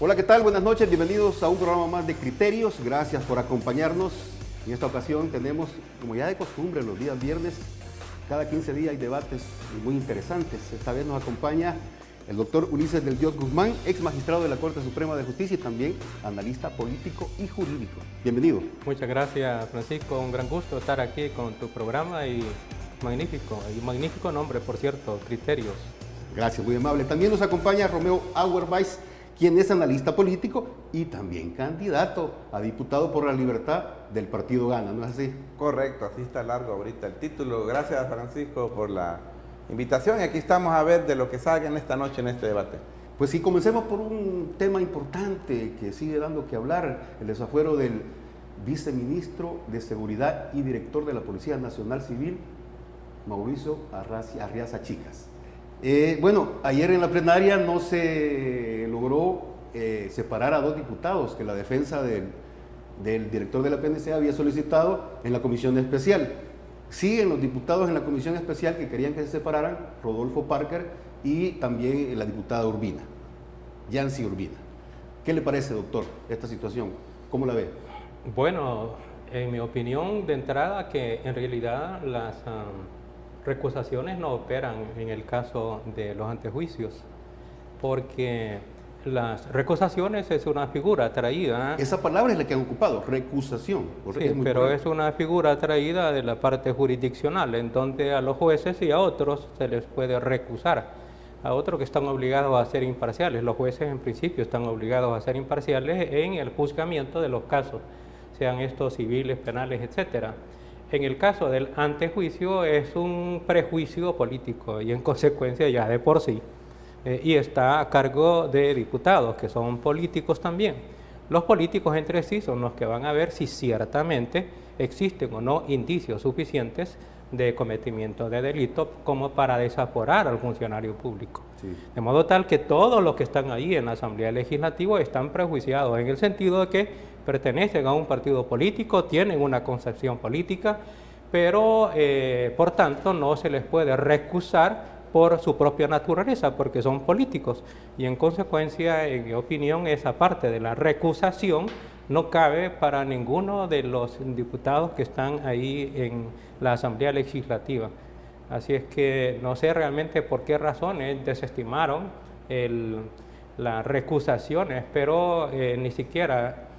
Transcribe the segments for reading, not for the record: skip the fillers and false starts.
Hola, ¿qué tal? Buenas noches, bienvenidos a un programa más de Criterios. Gracias por acompañarnos. En esta ocasión tenemos, como ya de costumbre, los días viernes, cada 15 días hay debates muy interesantes. Esta vez nos acompaña el doctor Ulises del Dios Guzmán, ex magistrado de la Corte Suprema de Justicia y también analista político y jurídico. Bienvenido. Muchas gracias, Francisco. Un gran gusto estar aquí con tu programa y magnífico nombre, por cierto, Criterios. Gracias, muy amable. También nos acompaña Romeo Auerbach, quien es analista político y también candidato a diputado por la libertad del partido Gana, ¿no es así? Correcto, así está largo ahorita el título. Gracias, Francisco, por la invitación y aquí estamos a ver de lo que salga en esta noche en este debate. Pues sí, comencemos por un tema importante que sigue dando que hablar, el desafuero del viceministro de Seguridad y director de la Policía Nacional Civil, Mauricio Arriaza Chicas. Bueno, ayer en la plenaria no se logró separar a dos diputados que la defensa del director de la PNC había solicitado en la comisión especial. Siguen los diputados en la comisión especial que querían que se separaran, Rodolfo Parker y también la diputada Urbina, Yancy Urbina. ¿Qué le parece, doctor, esta situación? ¿Cómo la ve? Bueno, en mi opinión, de entrada, que en realidad las recusaciones no operan en el caso de los antejuicios, porque las recusaciones es una figura traída. Esa palabra es la que han ocupado, recusación. Sí, pero es una figura traída de la parte jurisdiccional, en donde a los jueces y a otros se les puede recusar, a otros que están obligados a ser imparciales. Los jueces en principio están obligados a ser imparciales en el juzgamiento de los casos, sean estos civiles, penales, etcétera. En el caso del antejuicio es un prejuicio político y en consecuencia ya de por sí, y está a cargo de diputados que son políticos también. Los políticos entre sí son los que van a ver si ciertamente existen o no indicios suficientes de cometimiento de delito como para desaforar al funcionario público. Sí. De modo tal que todos los que están ahí en la Asamblea Legislativa están prejuiciados en el sentido de que pertenecen a un partido político, tienen una concepción política, pero por tanto no se les puede recusar por su propia naturaleza, porque son políticos. Y en consecuencia, en mi opinión, esa parte de la recusación no cabe para ninguno de los diputados que están ahí en la Asamblea Legislativa. Así es que no sé realmente por qué razones desestimaron las recusaciones, pero ni siquiera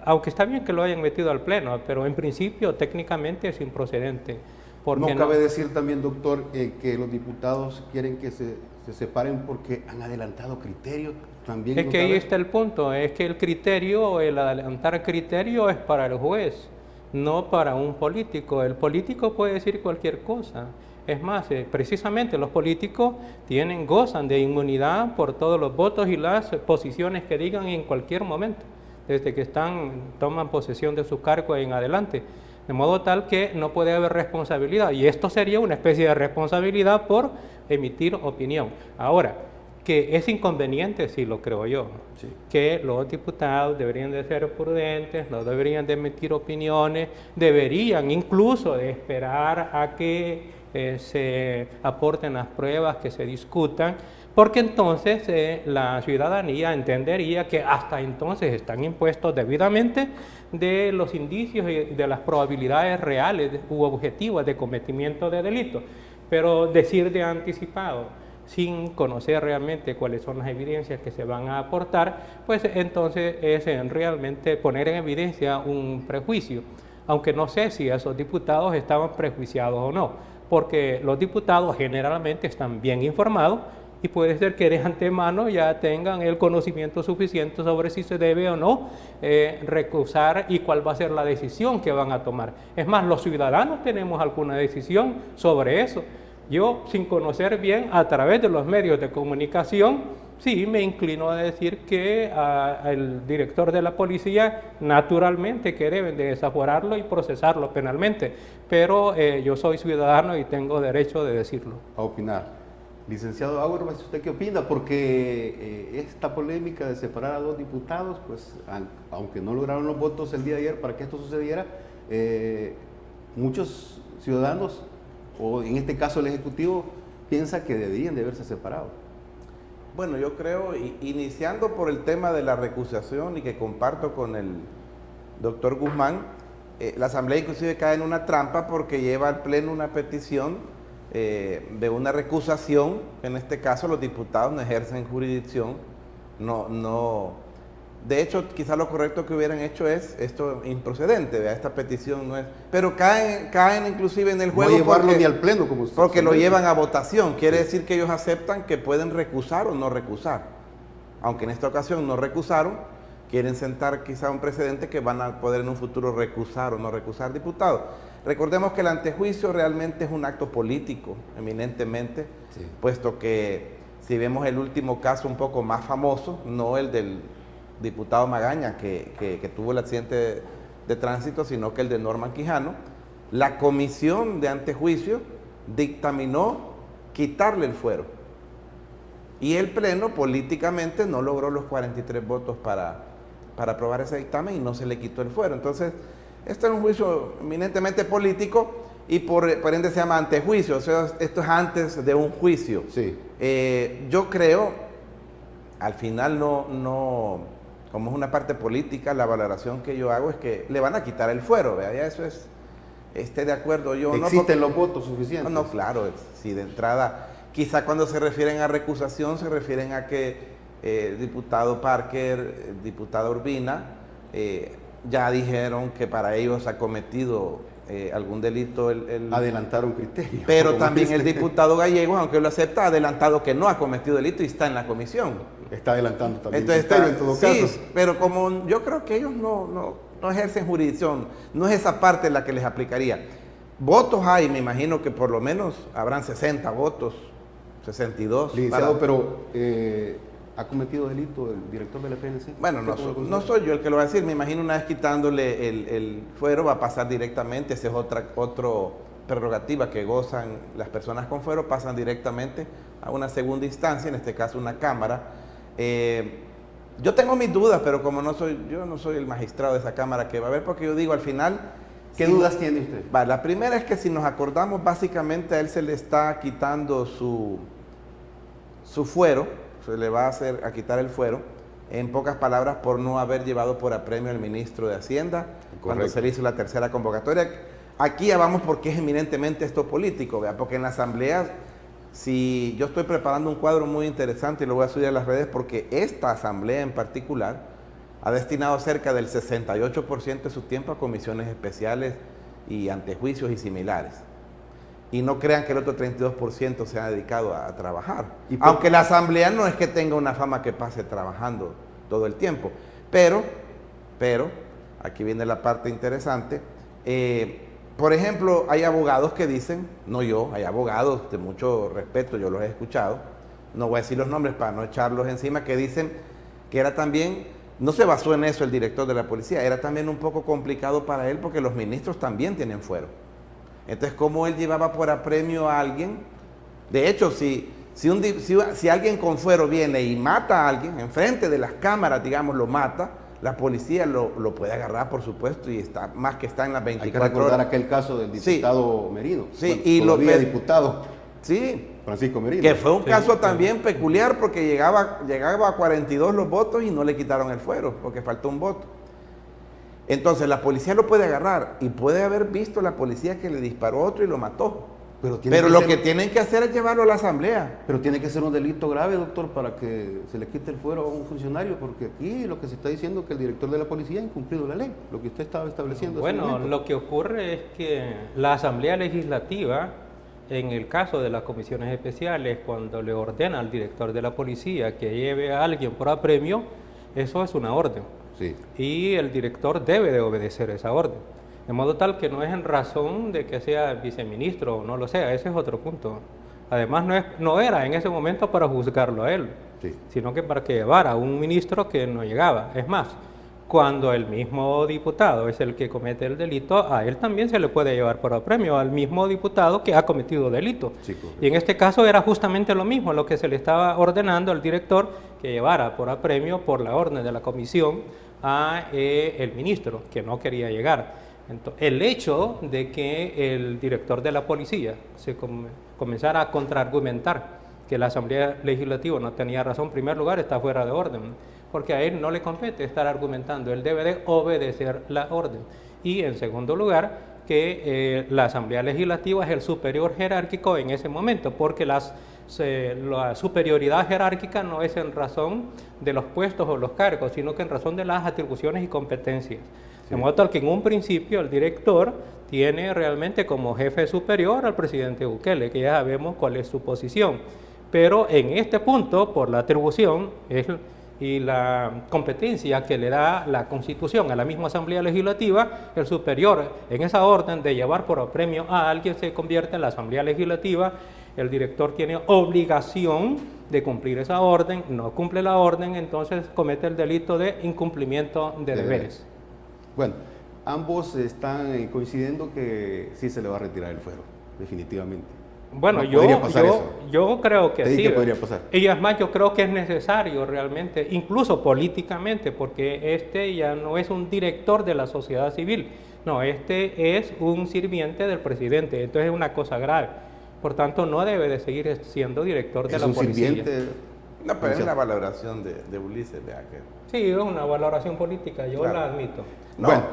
aunque está bien que lo hayan metido al Pleno, pero en principio técnicamente es improcedente. No cabe decir también, doctor, que los diputados quieren que se separen porque han adelantado criterios. También es que ahí está el punto, es que el criterio, el adelantar criterio es para el juez, no para un político. El político puede decir cualquier cosa. Es más, precisamente los políticos gozan de inmunidad por todos los votos y las posiciones que digan en cualquier momento, desde que toman posesión de su cargo en adelante. De modo tal que no puede haber responsabilidad, y esto sería una especie de responsabilidad por emitir opinión. Ahora, que es inconveniente, sí lo creo yo, sí, que los diputados deberían de ser prudentes, no deberían de emitir opiniones, deberían incluso de esperar a que se aporten las pruebas, que se discutan, porque entonces la ciudadanía entendería que hasta entonces están impuestos debidamente de los indicios y de las probabilidades reales u objetivas de cometimiento de delito. Pero decir de anticipado, sin conocer realmente cuáles son las evidencias que se van a aportar, pues entonces es realmente poner en evidencia un prejuicio, aunque no sé si esos diputados estaban prejuiciados o no, porque los diputados generalmente están bien informados y puede ser que de antemano ya tengan el conocimiento suficiente sobre si se debe o no recusar y cuál va a ser la decisión que van a tomar. Es más, los ciudadanos tenemos alguna decisión sobre eso. Yo, sin conocer bien, a través de los medios de comunicación, sí me inclino a decir que el director de la policía naturalmente que deben de desaforarlo y procesarlo penalmente, pero yo soy ciudadano y tengo derecho de decirlo. A opinar. Licenciado Auerbach, ¿usted qué opina? Porque esta polémica de separar a 2 diputados, pues aunque no lograron los votos el día de ayer para que esto sucediera, muchos ciudadanos, o en este caso el Ejecutivo, piensa que deberían de haberse separado. Bueno, yo creo, iniciando por el tema de la recusación y que comparto con el doctor Guzmán, la Asamblea inclusive cae en una trampa porque lleva al Pleno una petición de una recusación. En este caso los diputados no ejercen jurisdicción, de hecho quizá lo correcto que hubieran hecho es esto improcedente, ¿vea? Esta petición no es, pero caen inclusive en el juego, no llevarlo ni al Pleno como usted, porque lo llevan a votación, quiere decir que ellos aceptan que pueden recusar o no recusar, aunque en esta ocasión no recusaron, quieren sentar quizá un precedente que van a poder en un futuro recusar o no recusar diputados. Recordemos que el antejuicio realmente es un acto político, eminentemente, sí, puesto que si vemos el último caso un poco más famoso, no el del diputado Magaña que tuvo el accidente de tránsito, sino que el de Norman Quijano, la comisión de antejuicio dictaminó quitarle el fuero. Y el Pleno políticamente no logró los 43 votos para aprobar ese dictamen y no se le quitó el fuero. Entonces, esto es un juicio eminentemente político y por ende se llama antejuicio, o sea, esto es antes de un juicio. Sí. Yo creo, al final como es una parte política, la valoración que yo hago es que le van a quitar el fuero, ¿vea? Ya eso es, esté de acuerdo yo. ¿Existen los votos suficientes? No, claro, si de entrada, quizá cuando se refieren a recusación, se refieren a que el diputado Parker, diputado Urbina, ya dijeron que para ellos ha cometido algún delito. Adelantaron criterio. Pero también el diputado Gallegos, aunque lo acepta, ha adelantado que no ha cometido delito y está en la comisión. Está adelantando también. Entonces, criterio en todo caso. Sí, pero como yo creo que ellos no ejercen jurisdicción, no es esa parte la que les aplicaría. Votos hay, me imagino que por lo menos habrán 60 votos, 62. Licenciado, pero ¿ha cometido delito el director de la PNC? Bueno, no soy yo el que lo va a decir. Me imagino una vez quitándole el fuero va a pasar directamente. Esa es otra prerrogativa que gozan las personas con fuero. Pasan directamente a una segunda instancia, en este caso una cámara. Yo tengo mis dudas, pero como yo no soy el magistrado de esa cámara que va a ver, porque yo digo al final... ¿Qué dudas tiene usted? La primera es que si nos acordamos, básicamente a él se le está quitando su fuero, se le va a quitar el fuero, en pocas palabras, por no haber llevado por apremio al ministro de Hacienda. Correcto. Cuando se le hizo la tercera convocatoria. Aquí ya vamos porque es eminentemente esto político, ¿vea? Porque en la asamblea, si yo estoy preparando un cuadro muy interesante y lo voy a subir a las redes, porque esta asamblea en particular ha destinado cerca del 68% de su tiempo a comisiones especiales y antejuicios y similares. Y no crean que el otro 32% se ha dedicado a trabajar. Aunque la asamblea no es que tenga una fama que pase trabajando todo el tiempo. Pero, aquí viene la parte interesante. Por ejemplo, hay abogados que dicen, no yo, hay abogados de mucho respeto, yo los he escuchado, no voy a decir los nombres para no echarlos encima, que dicen que era también... No se basó en eso el director de la policía, era también un poco complicado para él porque los ministros también tienen fuero. Entonces, ¿cómo él llevaba por apremio a alguien? De hecho, si alguien con fuero viene y mata a alguien, enfrente de las cámaras, digamos, lo mata, la policía lo puede agarrar, por supuesto, y está más que está en las 24 horas. Hay que recordar aquel caso del diputado Merino. Sí, bueno, y diputado. Sí. Francisco Merino. Que fue un caso también peculiar porque llegaba a 42 los votos y no le quitaron el fuero porque faltó un voto. Entonces la policía lo puede agarrar y puede haber visto la policía que le disparó a otro y lo mató. Pero lo que tienen que hacer es llevarlo a la asamblea. Pero tiene que ser un delito grave, doctor, para que se le quite el fuero a un funcionario, porque aquí lo que se está diciendo es que el director de la policía ha incumplido la ley, lo que usted estaba estableciendo. Bueno, lo que ocurre es que la Asamblea Legislativa, en el caso de las comisiones especiales, cuando le ordena al director de la policía que lleve a alguien por apremio, eso es una orden. Sí. Y el director debe de obedecer esa orden. De modo tal que no es en razón de que sea viceministro o no lo sea, ese es otro punto. Además, no era en ese momento para juzgarlo a él. Sí. sino que para que llevara a un ministro que no llegaba. Es más, cuando el mismo diputado es el que comete el delito, a él también se le puede llevar por apremio, al mismo diputado que ha cometido delito. Sí, correcto. Y en este caso era justamente lo mismo, lo que se le estaba ordenando al director que llevara por apremio, por la orden de la comisión, a el ministro, que no quería llegar. Entonces, el hecho de que el director de la policía se comenzara a contraargumentar que la Asamblea Legislativa no tenía razón, en primer lugar, está fuera de orden, porque a él no le compete estar argumentando, él debe de obedecer la orden. Y en segundo lugar, que la Asamblea Legislativa es el superior jerárquico en ese momento, porque la superioridad jerárquica no es en razón de los puestos o los cargos, sino que en razón de las atribuciones y competencias. De modo tal que en un principio el director tiene realmente como jefe superior al presidente Bukele, que ya sabemos cuál es su posición. Pero en este punto, por la atribución y la competencia que le da la Constitución a la misma Asamblea Legislativa, el superior en esa orden de llevar por apremio a alguien se convierte en la Asamblea Legislativa. El director tiene obligación de cumplir esa orden, no cumple la orden, entonces comete el delito de incumplimiento de deberes. Bueno, ambos están coincidiendo que sí se le va a retirar el fuero, definitivamente. Bueno, ¿No podría pasar eso? yo creo que sí. ¿Qué podría pasar? Y además yo creo que es necesario realmente, incluso políticamente, porque este ya no es un director de la sociedad civil, no, este es un sirviente del presidente, entonces es una cosa grave. Por tanto, no debe de seguir siendo director de la policía. Sirviente. No, pero es la valoración de Ulises, vea que... Sí, es una valoración política, yo la admito. No, bueno,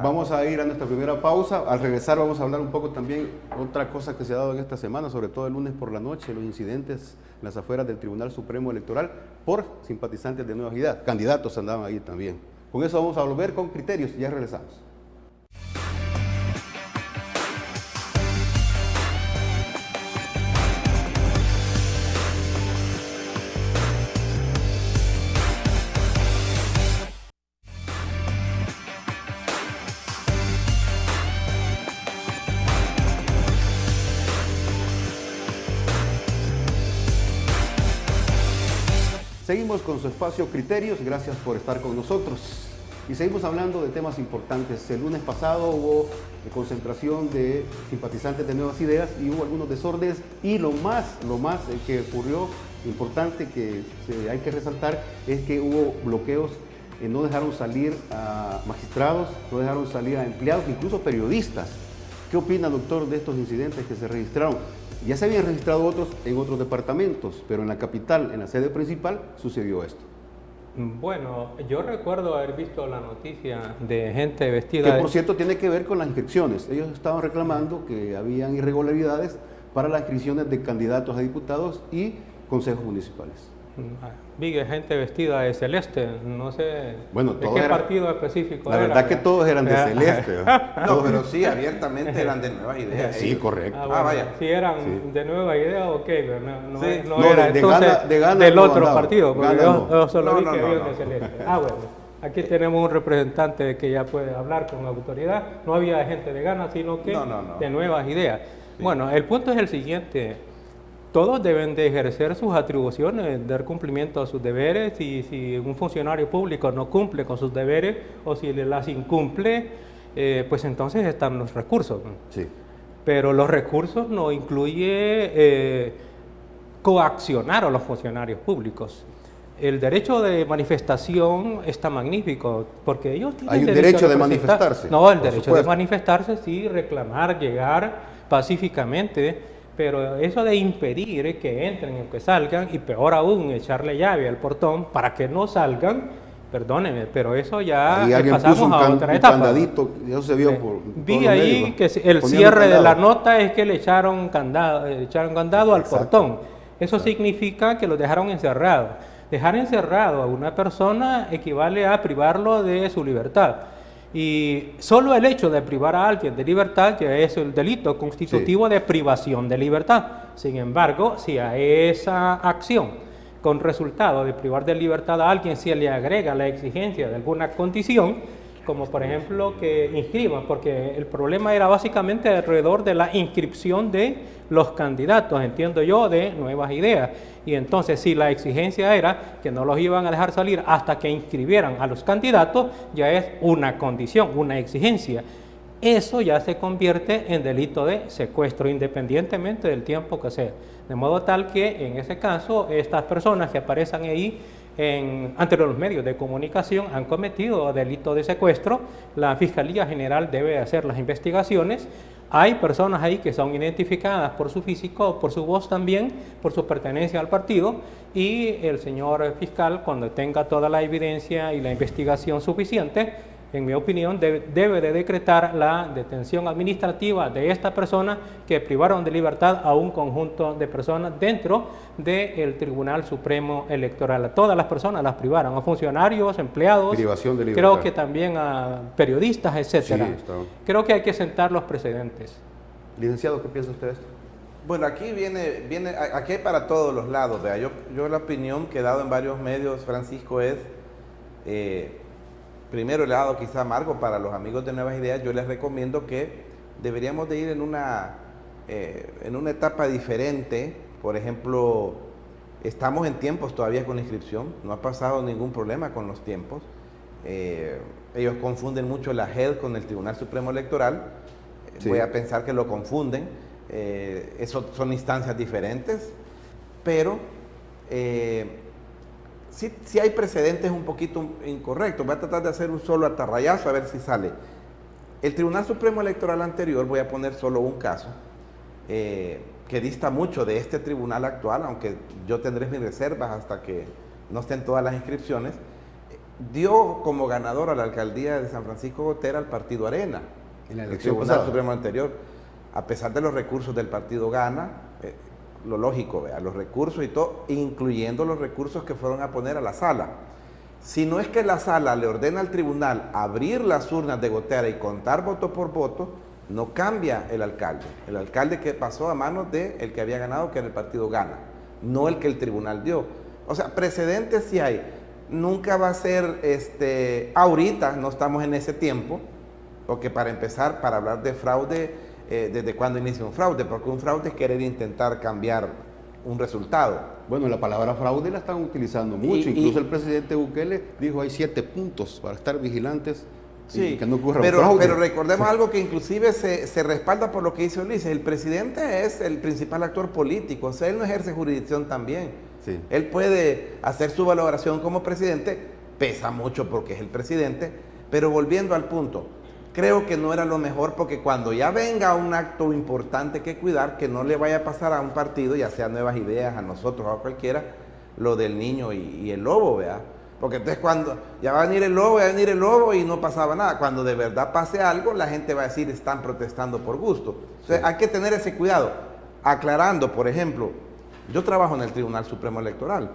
vamos a ir a nuestra primera pausa. Al regresar vamos a hablar un poco también otra cosa que se ha dado en esta semana, sobre todo el lunes por la noche, los incidentes en las afueras del Tribunal Supremo Electoral por simpatizantes de Nuevas Ideas. Candidatos andaban ahí también. Con eso vamos a volver con criterios. Ya regresamos. Seguimos con su espacio Criterios, gracias por estar con nosotros. Y seguimos hablando de temas importantes. El lunes pasado hubo concentración de simpatizantes de Nuevas Ideas y hubo algunos desórdenes. Y lo más que ocurrió, importante que hay que resaltar, es que hubo bloqueos, no dejaron salir a magistrados, no dejaron salir a empleados, incluso periodistas. ¿Qué opina, doctor, de estos incidentes que se registraron? Ya se habían registrado otros en otros departamentos, pero en la capital, en la sede principal, sucedió esto. Bueno, yo recuerdo haber visto la noticia de gente vestida... Que por cierto tiene que ver con las inscripciones. Ellos estaban reclamando que habían irregularidades para las inscripciones de candidatos a diputados y consejos municipales. Vi gente vestida de celeste, no sé bueno, de qué partido específico la era. verdad que todos eran de celeste. No, pero sí, abiertamente eran de Nuevas Ideas. Sí, correcto. Bueno, vaya. Si eran de Nueva Idea, ok, pero no era entonces del no otro andaba. partido, porque yo solo vi que había no. de celeste. Bueno, aquí tenemos un representante que ya puede hablar con autoridad. No había gente de Ghana, sino que de Nuevas Ideas. Sí. Bueno, el punto es el siguiente. Todos deben de ejercer sus atribuciones, dar cumplimiento a sus deberes, y si un funcionario público no cumple con sus deberes o si las incumple, pues entonces están los recursos. Sí. Pero los recursos no incluye coaccionar a los funcionarios públicos. El derecho de manifestación está magnífico, porque ellos tienen hay un derecho de manifestarse. No, el derecho de manifestarse, sí, reclamar, llegar pacíficamente. Pero eso de impedir que entren o que salgan, y peor aún, echarle llave al portón para que no salgan, perdónenme, pero eso ya pasamos a otra etapa. Candadito, eso se vio por vi ahí medio, que el cierre de la nota es que le echaron candado al portón. Eso significa que lo dejaron encerrado. Dejar encerrado a una persona equivale a privarlo de su libertad. Y solo el hecho de privar a alguien de libertad ya es el delito constitutivo de privación de libertad. Sin embargo, si a esa acción con resultado de privar de libertad a alguien se le agrega la exigencia de alguna condición, como por ejemplo que inscriban, porque el problema era básicamente alrededor de la inscripción de los candidatos, entiendo yo, de Nuevas Ideas. Y entonces si la exigencia era que no los iban a dejar salir hasta que inscribieran a los candidatos, ya es una condición, una exigencia. Eso ya se convierte en delito de secuestro, independientemente del tiempo que sea. De modo tal que en ese caso, estas personas que aparecen ahí ante los medios de comunicación han cometido delito de secuestro. La Fiscalía General debe hacer las investigaciones. Hay personas ahí que son identificadas por su físico, por su voz también, por su pertenencia al partido, y el señor fiscal, cuando tenga toda la evidencia y la investigación suficiente, en mi opinión, debe de decretar la detención administrativa de esta persona que privaron de libertad a un conjunto de personas dentro del Tribunal Supremo Electoral. A todas las personas las privaron, a funcionarios, empleados, privación de libertad. Creo que también a periodistas, etcétera. Sí, está. Creo que hay que sentar los precedentes. Licenciado, ¿qué piensa usted de esto? Bueno, aquí aquí hay para todos los lados. Vea. Yo la opinión que he dado en varios medios, Francisco, es... primero, el lado quizá amargo para los amigos de Nuevas Ideas, yo les recomiendo que deberíamos de ir en una etapa diferente. Por ejemplo, estamos en tiempos todavía con la inscripción, no ha pasado ningún problema con los tiempos. Ellos confunden mucho la JED con el Tribunal Supremo Electoral. Sí. Voy a pensar que lo confunden. Eso son instancias diferentes, pero... Sí hay precedentes un poquito incorrectos. Voy a tratar de hacer un solo atarrayazo a ver si sale. El Tribunal Supremo Electoral anterior, voy a poner solo un caso, que dista mucho de este tribunal actual, aunque yo tendré mis reservas hasta que no estén todas las inscripciones, dio como ganador a la alcaldía de San Francisco Gotera al partido Arena. En la el elección Tribunal pasada. Supremo anterior, a pesar de los recursos del partido Gana, lo lógico, vea, los recursos y todo, incluyendo los recursos que fueron a poner a la sala. Si no es que la sala le ordena al tribunal abrir las urnas de Gotera y contar voto por voto, no cambia el alcalde. El alcalde que pasó a manos del que había ganado, que era el partido Gana, no el que el tribunal dio. O sea, precedentes sí hay. Nunca va a ser, ahorita no estamos en ese tiempo, porque para empezar, para hablar de fraude, desde cuándo inicia un fraude, porque un fraude es querer intentar cambiar un resultado. Bueno, la palabra fraude la están utilizando mucho, incluso el presidente Bukele dijo hay 7 puntos para estar vigilantes sí, y que no ocurra un fraude. Pero recordemos algo que inclusive se respalda por lo que dice Ulises, el presidente es el principal actor político, o sea, él no ejerce jurisdicción también. Sí. Él puede hacer su valoración como presidente, pesa mucho porque es el presidente, pero volviendo al punto, creo que no era lo mejor, porque cuando ya venga un acto importante que cuidar, que no le vaya a pasar a un partido, ya sea Nuevas Ideas, a nosotros o a cualquiera, lo del niño y el lobo, ¿verdad? Porque entonces cuando ya va a venir el lobo y no pasaba nada. Cuando de verdad pase algo, la gente va a decir, están protestando por gusto. Entonces hay que tener ese cuidado. Aclarando, por ejemplo, yo trabajo en el Tribunal Supremo Electoral.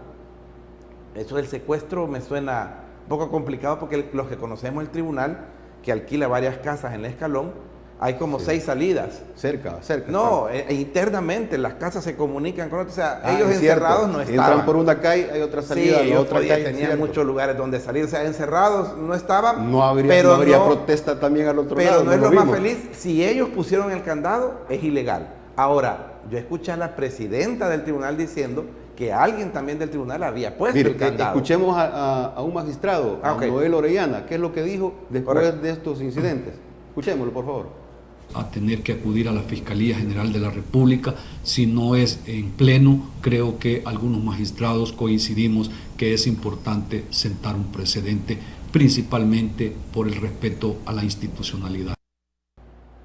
Eso del secuestro me suena un poco complicado, porque los que conocemos el tribunal, que alquila varias casas en el Escalón, hay como 6 salidas. Cerca. No, internamente las casas se comunican con otros, o sea, ellos encerrados no estaban. Entran por una calle, hay otra salida, sí, la otra calle. Tenían muchos lugares donde salir, o sea, encerrados no estaban. No habría protesta también al otro lado. Pero no es lo más feliz, si ellos pusieron el candado, es ilegal. Ahora, yo escuché a la presidenta del tribunal diciendo que alguien también del tribunal había puesto el candado. Escuchemos a un magistrado, a Noel Orellana, qué es lo que dijo después de estos incidentes. Escuchémoslo, por favor. A tener que acudir a la Fiscalía General de la República, si no es en pleno, creo que algunos magistrados coincidimos que es importante sentar un precedente, principalmente por el respeto a la institucionalidad.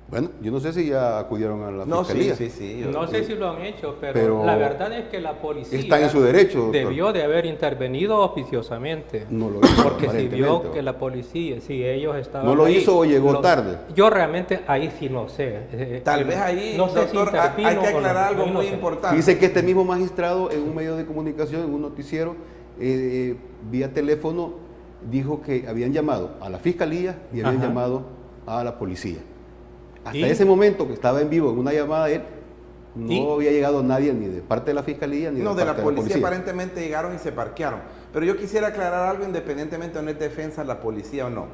Bueno, yo no sé si ya acudieron a la fiscalía. Sí. No sé si lo han hecho, pero la verdad es que la policía está en su derecho, debió de haber intervenido oficiosamente. No lo hizo. Porque si vio que la policía, si ellos estaban ¿No lo ahí, hizo o llegó tarde? Yo realmente ahí sí no sé. Tal vez ahí, no sé, doctor, si hay que aclarar algo muy importante. Dice que este mismo magistrado en un medio de comunicación, en un noticiero, vía teléfono, dijo que habían llamado a la fiscalía y habían llamado a la policía. Hasta ese momento que estaba en vivo en una llamada él, no había llegado nadie ni de parte de la fiscalía ni de parte de la policía. No, de la policía aparentemente llegaron y se parquearon. Pero yo quisiera aclarar algo, independientemente de no es defensa de la policía o no.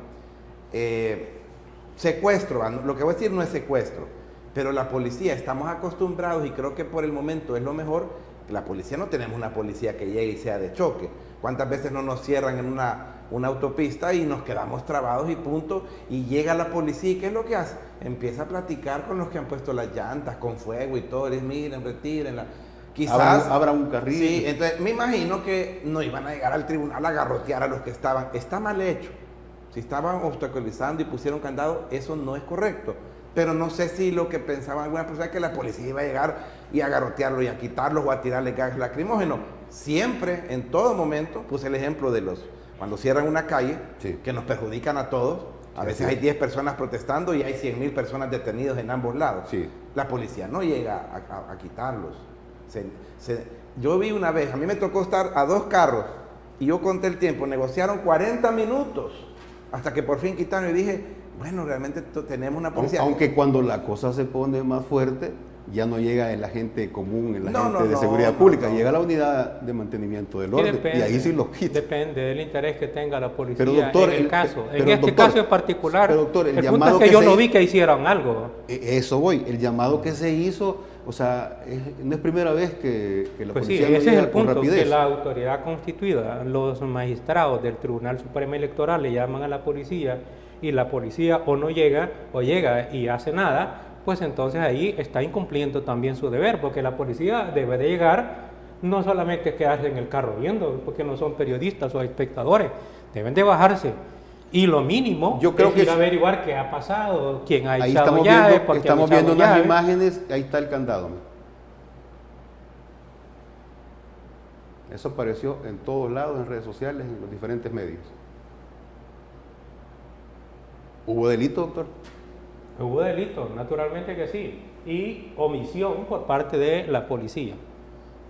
secuestro, lo que voy a decir no es secuestro, pero la policía estamos acostumbrados y creo que por el momento es lo mejor. La policía, no tenemos una policía que llegue y sea de choque. ¿Cuántas veces no nos cierran en una autopista y nos quedamos trabados y punto? Y llega la policía y ¿qué es lo que hace? Empieza a platicar con los que han puesto las llantas con fuego y todo. Les miren, retírenla. Quizás abra un carril. Sí, entonces me imagino que no iban a llegar al tribunal a garrotear a los que estaban. Está mal hecho. Si estaban obstaculizando y pusieron candado, eso no es correcto. Pero no sé si lo que pensaban algunas personas es que la policía iba a llegar y a garrotearlo y a quitarlos o a tirarle gas lacrimógeno. Siempre, en todo momento, puse el ejemplo de cuando cierran una calle, sí, que nos perjudican a todos. A veces hay 10 personas protestando y hay 100,000 personas detenidos en ambos lados. Sí. La policía no llega a quitarlos. Yo vi una vez, a mí me tocó estar a 2 carros y yo conté el tiempo, negociaron 40 minutos hasta que por fin quitaron y dije, bueno, realmente tenemos una policía. Aunque cuando la cosa se pone más fuerte, ya no llega el agente común, el agente de seguridad pública, llega la unidad de mantenimiento del orden y ahí sí lo quita. Depende del interés que tenga la policía. Pero doctor, en el caso. En este caso en particular, pero doctor, el punto es que yo no vi que hicieran algo. Eso voy, el llamado que se hizo, o sea, no es primera vez que la pues policía sí, no ese es llega el con punto, rapidez. que la autoridad constituida, los magistrados del Tribunal Supremo Electoral le llaman a la policía y la policía o no llega o llega y hace nada, pues entonces ahí está incumpliendo también su deber, porque la policía debe de llegar, no solamente quedarse en el carro viendo, porque no son periodistas o espectadores, deben de bajarse. Y lo mínimo Yo creo es que ir a averiguar qué ha pasado, quién ha ahí echado llave, estamos viendo unas imágenes, ahí está el candado. Eso apareció en todos lados, en redes sociales, en los diferentes medios. ¿Hubo delito, doctor? Hubo delito, naturalmente que sí, y omisión por parte de la policía.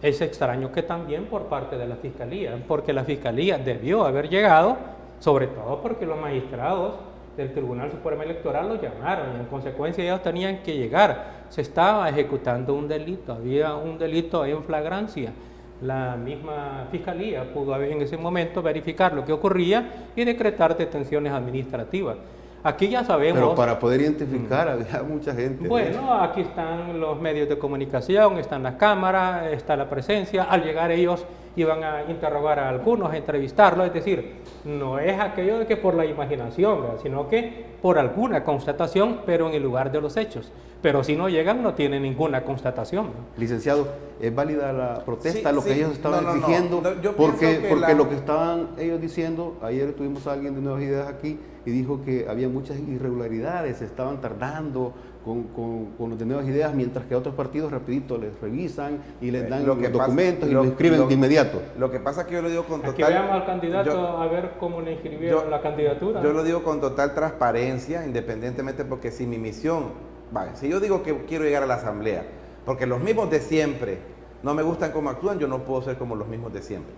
Es extraño que también por parte de la Fiscalía, porque la Fiscalía debió haber llegado, sobre todo porque los magistrados del Tribunal Supremo Electoral los llamaron y en consecuencia ellos tenían que llegar. Se estaba ejecutando un delito, había un delito en flagrancia. La misma Fiscalía pudo haber en ese momento verificar lo que ocurría y decretar detenciones administrativas. Aquí ya sabemos... Pero para poder identificar había mucha gente. Bueno, aquí están los medios de comunicación, están las cámaras, está la presencia. Al llegar ellos iban a interrogar a algunos, a entrevistarlos. Es decir, no es aquello de que por la imaginación, ¿verdad?, sino que por alguna constatación, pero en el lugar de los hechos. Pero si no llegan, no tienen ninguna constatación, ¿no? Licenciado, ¿es válida la protesta, Sí, lo que sí. ellos estaban exigiendo? Yo porque pienso que lo que estaban ellos diciendo, ayer tuvimos a alguien de Nuevas Ideas aquí y dijo que había muchas irregularidades, se estaban tardando con los de Nuevas Ideas, mientras que a otros partidos rapidito les revisan y les dan los documentos y los inscriben de inmediato. Lo que pasa es que yo lo digo con Aquí total... veamos al candidato a ver cómo le inscribieron la candidatura. Yo lo digo con total transparencia, independientemente, porque si mi misión... Vale, si yo digo que quiero llegar a la asamblea, porque los mismos de siempre no me gustan cómo actúan, yo no puedo ser como los mismos de siempre.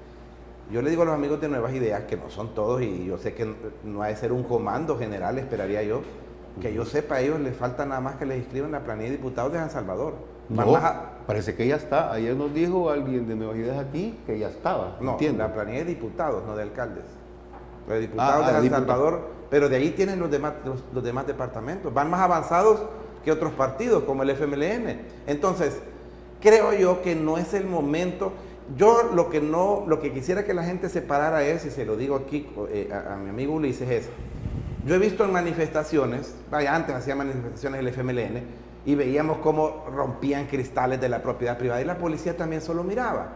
Yo le digo a los amigos de Nuevas Ideas, que no son todos, y yo sé que no ha de ser un comando general, esperaría yo, que yo sepa, a ellos les falta nada más que les inscriban la planilla de diputados de San Salvador. No, parece que ya está. Ayer nos dijo alguien de Nuevas Ideas aquí que ya estaba. No, entiendo. la planilla de diputados, no de alcaldes. Los de diputados de San Salvador, pero de ahí tienen los demás departamentos. Van más avanzados que otros partidos, como el FMLN. Entonces, creo yo que no es el momento. Yo lo que quisiera que la gente separara es, y se lo digo aquí a mi amigo Ulises, es, yo he visto en manifestaciones, antes hacía manifestaciones el FMLN, y veíamos cómo rompían cristales de la propiedad privada, y la policía también solo miraba.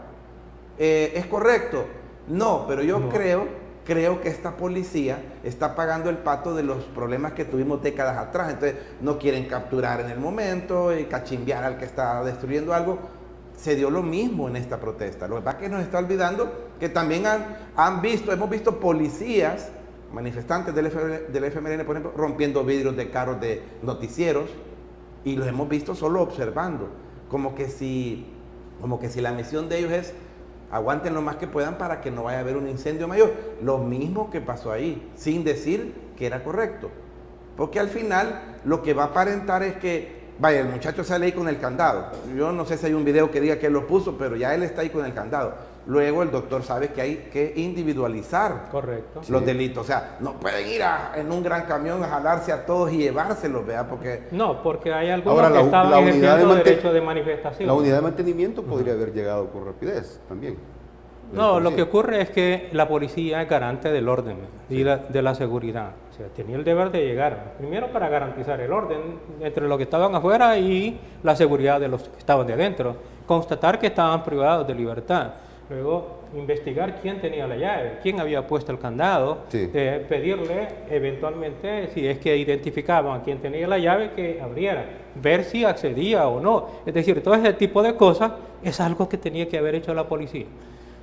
¿Es correcto? No, pero yo creo que esta policía está pagando el pato de los problemas que tuvimos décadas atrás. Entonces no quieren capturar en el momento y cachimbear al que está destruyendo algo. Se dio lo mismo en esta protesta. Lo que pasa es que nos está olvidando que también hemos visto policías, manifestantes del FMLN, por ejemplo, rompiendo vidrios de carros de noticieros, y los hemos visto solo observando, como que si la misión de ellos es aguanten lo más que puedan para que no vaya a haber un incendio mayor. Lo mismo que pasó ahí, sin decir que era correcto. Porque al final lo que va a aparentar es que, vaya, el muchacho sale ahí con el candado. Yo no sé si hay un video que diga que él lo puso, pero ya él está ahí con el candado. luego el doctor sabe que hay que individualizar Correcto. los delitos. O sea, no pueden ir en un gran camión a jalarse a todos y llevárselos, ¿vea? Porque No, porque hay algunos Ahora, que la estaban unidad de ejerciendo manten- derecho de manifestación. La unidad de mantenimiento podría haber llegado con rapidez también. de la No, lo policía. que ocurre es que la policía es garante del orden y de la seguridad. O sea, tenía el deber de llegar, primero para garantizar el orden entre los que estaban afuera y la seguridad de los que estaban de adentro. Constatar que estaban privados de libertad. Luego, investigar quién tenía la llave, quién había puesto el candado, Sí. pedirle eventualmente, si es que identificaban a quién tenía la llave, que abriera, ver si accedía o no. Es decir, todo ese tipo de cosas es algo que tenía que haber hecho la policía.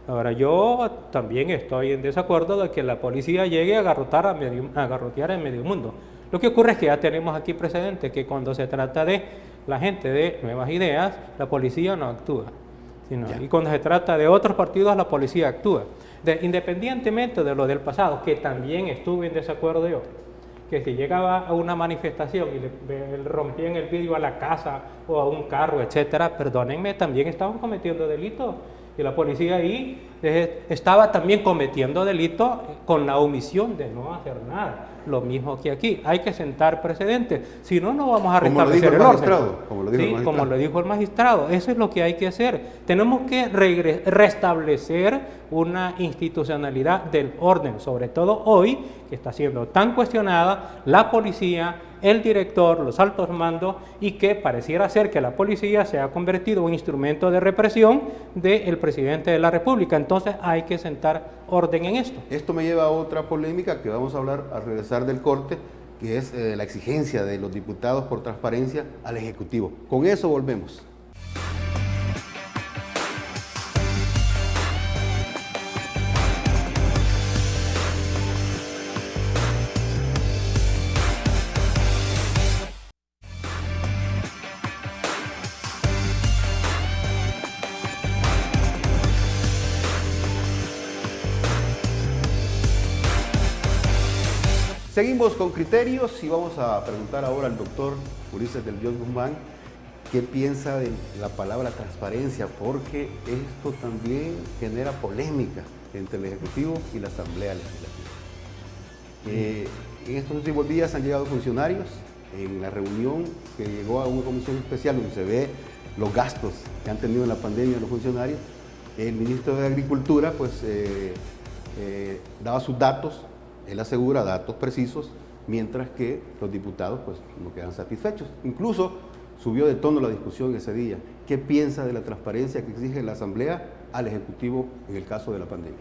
Ahora, yo también estoy en desacuerdo de que la policía llegue a garrotear en medio mundo. Lo que ocurre es que ya tenemos aquí precedentes que cuando se trata de la gente de nuevas ideas, la policía no actúa. Y cuando se trata de otros partidos, la policía actúa. Independientemente de lo del pasado, que también estuve en desacuerdo yo, que si llegaba a una manifestación y le rompían el vidrio a la casa o a un carro, etcétera, perdónenme, también estaban cometiendo delitos. Y la policía ahí estaba también cometiendo delitos con la omisión de no hacer nada. Lo mismo que aquí. Hay que sentar precedentes. Si no, no vamos a Como lo restablecer dijo el el orden. magistrado, como lo dijo el Sí, magistrado. como lo dijo el magistrado. Eso es lo que hay que hacer. Tenemos que restablecer una institucionalidad del orden, sobre todo hoy, que está siendo tan cuestionada la policía, el director, los altos mandos, y que pareciera ser que la policía se ha convertido en un instrumento de represión del presidente de la República. Entonces hay que sentar orden en esto. Esto me lleva a otra polémica que vamos a hablar al regresar del corte, que es la exigencia de los diputados por transparencia al Ejecutivo. Con eso volvemos. Seguimos con criterios y vamos a preguntar ahora al doctor Ulises del Dios Guzmán qué piensa de la palabra transparencia, porque esto también genera polémica entre el Ejecutivo y la Asamblea Legislativa. En estos últimos días han llegado funcionarios en la reunión que llegó a una comisión especial donde se ve los gastos que han tenido en la pandemia los funcionarios. El ministro de Agricultura pues daba sus datos. Él asegura datos precisos, mientras que los diputados pues, no quedan satisfechos. Incluso subió de tono la discusión ese día. ¿Qué piensa de la transparencia que exige la Asamblea al Ejecutivo en el caso de la pandemia?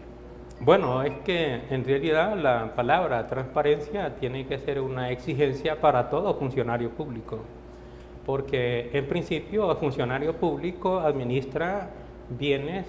Bueno, es que en realidad la palabra transparencia tiene que ser una exigencia para todo funcionario público, porque en principio el funcionario público administra bienes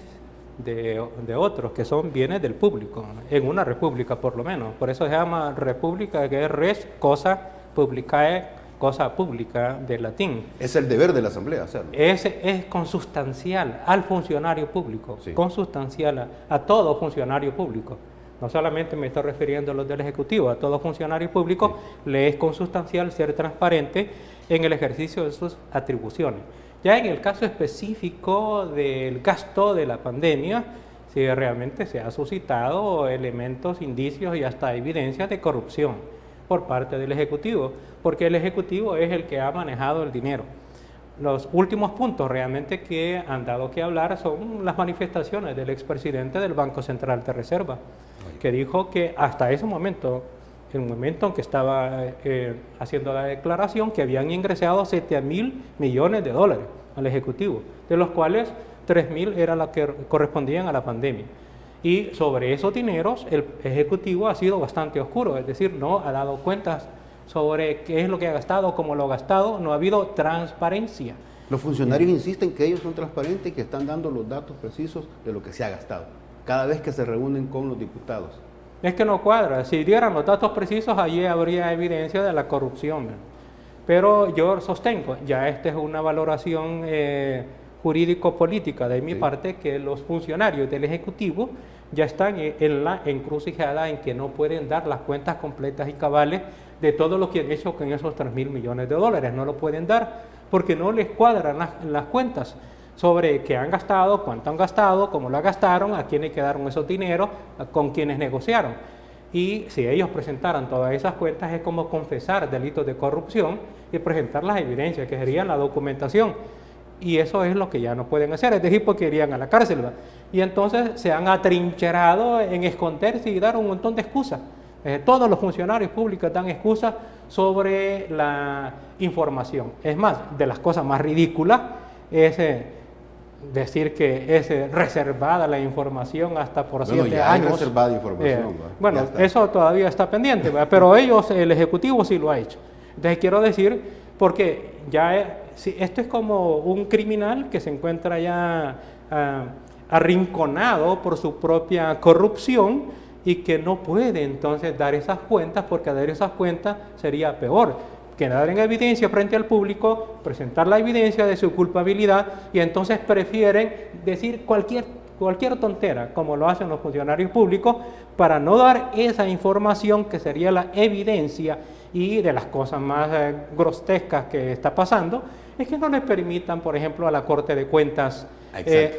de otros, que son bienes del público, en una república por lo menos. Por eso se llama república, que es res, cosa, publicae, cosa pública, de latín. Es el deber de la Asamblea hacerlo. Es consustancial al funcionario público, Sí. consustancial a todo funcionario público. No solamente me estoy refiriendo a los del Ejecutivo, a todo funcionario público le es consustancial ser transparente en el ejercicio de sus atribuciones. Ya en el caso específico del gasto de la pandemia, si realmente se ha suscitado elementos, indicios y hasta evidencias de corrupción por parte del Ejecutivo, porque el Ejecutivo es el que ha manejado el dinero. Los últimos puntos realmente que han dado que hablar son las manifestaciones del expresidente del Banco Central de Reserva, que dijo que hasta ese momento, el momento en que estaba haciendo la declaración, que habían ingresado 7.000 millones de dólares al Ejecutivo, de los cuales 3.000 eran las que correspondían a la pandemia. Y sobre esos dineros el Ejecutivo ha sido bastante oscuro, es decir, no ha dado cuentas sobre qué es lo que ha gastado, cómo lo ha gastado, no ha habido transparencia. Los funcionarios insisten que ellos son transparentes y que están dando los datos precisos de lo que se ha gastado, cada vez que se reúnen con los diputados. Es que no cuadra. Si dieran los datos precisos, allí habría evidencia de la corrupción. Pero yo sostengo, ya esta es una valoración jurídico-política de mi parte, que los funcionarios del Ejecutivo ya están en la encrucijada en que no pueden dar las cuentas completas y cabales de todo lo que han hecho con esos 3.000 millones de dólares. No lo pueden dar porque no les cuadran las cuentas. sobre qué han gastado, cuánto han gastado, cómo lo gastaron, a quiénes quedaron esos dineros, con quienes negociaron. Y si ellos presentaran todas esas cuentas es como confesar delitos de corrupción y presentar las evidencias, que sería la documentación. Y eso es lo que ya no pueden hacer, es decir, porque irían a la cárcel, ¿verdad? Y entonces se han atrincherado en esconderse y dar un montón de excusas. Todos los funcionarios públicos dan excusas sobre la información. Es más, de las cosas más ridículas es decir que es reservada la información hasta por 7 ya años. hay reservada información. Bueno, eso todavía está pendiente, ¿verdad? Pero ellos, el Ejecutivo sí lo ha hecho. Entonces quiero decir, porque ya esto es como un criminal que se encuentra ya arrinconado por su propia corrupción y que no puede entonces dar esas cuentas, porque dar esas cuentas sería peor que dar en evidencia frente al público, presentar la evidencia de su culpabilidad, y entonces prefieren decir cualquier tontera, como lo hacen los funcionarios públicos, para no dar esa información que sería la evidencia. Y de las cosas más grotescas que está pasando es que no les permitan, por ejemplo, a la Corte de Cuentas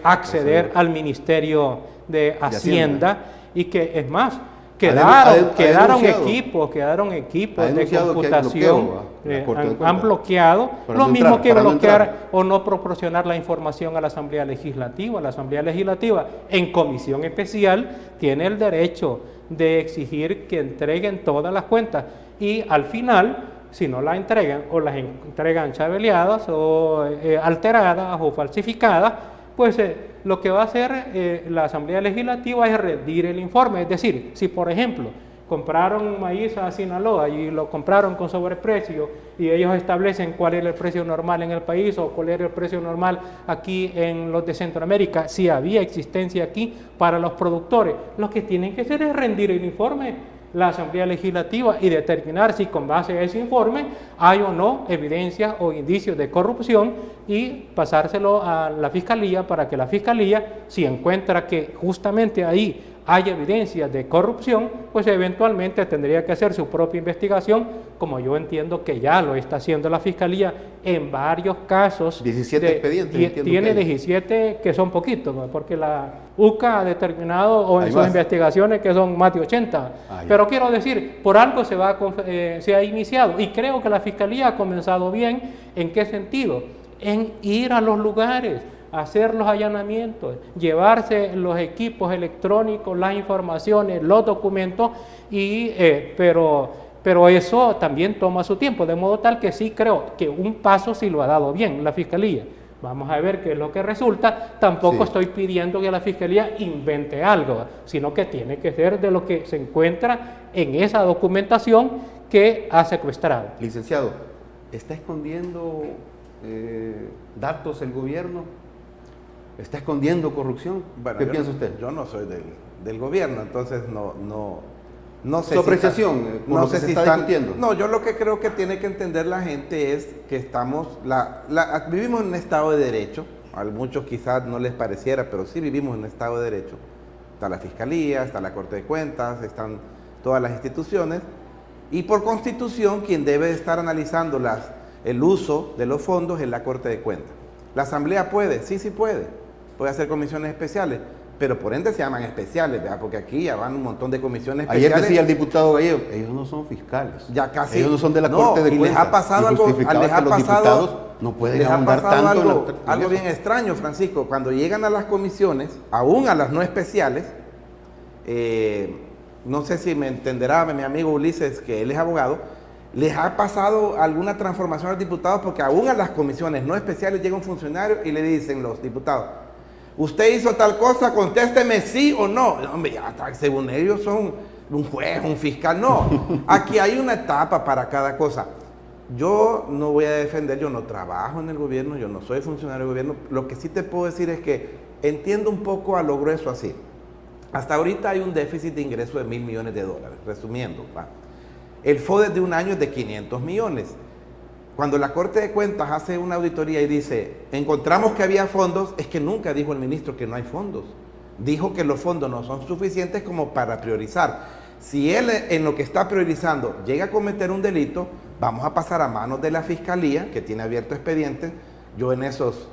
acceder al Ministerio de Hacienda, y que es más, quedaron equipos de computación, han bloqueado, lo mismo que bloquear o no proporcionar la información a la Asamblea Legislativa. La Asamblea Legislativa, en comisión especial, tiene el derecho de exigir que entreguen todas las cuentas, y al final, si no la entregan, o las entregan chabeleadas o alteradas o falsificadas, pues lo que va a hacer la Asamblea Legislativa es rendir el informe. Es decir, si por ejemplo compraron maíz a Sinaloa y lo compraron con sobreprecio y ellos establecen cuál era el precio normal en el país o cuál era el precio normal aquí en los de Centroamérica, si había existencia aquí para los productores, lo que tienen que hacer es rendir el informe la Asamblea Legislativa y determinar si con base a ese informe hay o no evidencias o indicios de corrupción, y pasárselo a la Fiscalía para que la Fiscalía, si encuentra que justamente ahí hay evidencias de corrupción, pues eventualmente tendría que hacer su propia investigación, como yo entiendo que ya lo está haciendo la Fiscalía en varios casos. 17 expedientes. Tiene 17 que son poquitos, ¿no? Porque la UCA ha determinado, o en sus investigaciones, que son más de 80. Pero quiero decir, por algo se ha iniciado, y creo que la Fiscalía ha comenzado bien. ¿En qué sentido? En ir a los lugares, hacer los allanamientos, llevarse los equipos electrónicos, las informaciones, los documentos, pero eso también toma su tiempo, de modo tal que sí creo que un paso sí lo ha dado bien la Fiscalía. Vamos a ver qué es lo que resulta. Tampoco estoy pidiendo que la Fiscalía invente algo, sino que tiene que ser de lo que se encuentra en esa documentación que ha secuestrado. Licenciado, ¿está escondiendo datos el gobierno? ¿Está escondiendo corrupción? Bueno, ¿Qué piensa usted? Yo no soy del gobierno, entonces no sé. Su apreciación, por lo que se está discutiendo. No, yo lo que creo que tiene que entender la gente es que vivimos en un Estado de Derecho. A muchos quizás no les pareciera, pero sí vivimos en un Estado de Derecho. Está la Fiscalía, está la Corte de Cuentas, están todas las instituciones. Y por Constitución, quien debe estar analizando el uso de los fondos es la Corte de Cuentas. ¿La Asamblea puede? Sí puede. Puede hacer comisiones especiales, pero por ende se llaman especiales, ¿verdad? Porque aquí ya van un montón de comisiones especiales. Ayer decía el diputado Gallego, ellos no son fiscales. Ya casi. Ellos no son de la Corte de Cuentas. Les ha pasado algo, los diputados no pueden ahondar tanto algo bien extraño, Francisco. Cuando llegan a las comisiones, aún a las no especiales, no sé si me entenderá mi amigo Ulises, que él es abogado, les ha pasado alguna transformación a los diputados, porque aún a las comisiones no especiales llega un funcionario y le dicen los diputados: usted hizo tal cosa, contésteme sí o no. Hombre, ya está, según ellos son un juez, un fiscal. No, aquí hay una etapa para cada cosa. Yo no voy a defender, yo no trabajo en el gobierno, yo no soy funcionario del gobierno. Lo que sí te puedo decir es que entiendo un poco a lo grueso así. Hasta ahorita hay un déficit de ingreso de $1.000 millones, resumiendo, ¿va? El FODES de un año es de 500 millones. Cuando la Corte de Cuentas hace una auditoría y dice, encontramos que había fondos, es que nunca dijo el ministro que no hay fondos. Dijo que los fondos no son suficientes como para priorizar. Si él en lo que está priorizando llega a cometer un delito, vamos a pasar a manos de la Fiscalía, que tiene abierto expediente. Yo en esos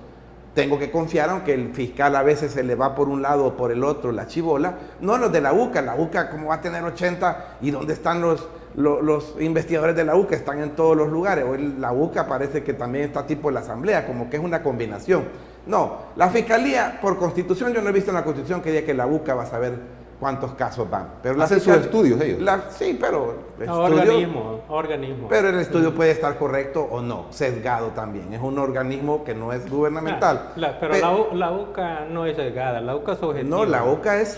tengo que confiar, aunque el fiscal a veces se le va por un lado o por el otro la chibola, no los de la UCA como va a tener 80, ¿y dónde están los investigadores de la UCA? Están en todos los lugares. Hoy la UCA parece que también está tipo la asamblea, como que es una combinación. No, la fiscalía, por constitución, yo no he visto en la constitución que diga que la UCA va a saber cuántos casos van. Pero hacen sus estudios ellos. Sí, pero organismo. Pero el estudio puede estar correcto o no, sesgado también. Es un organismo que no es gubernamental. Pero la UCA no es sesgada, la UCA es objetiva. No, la UCA es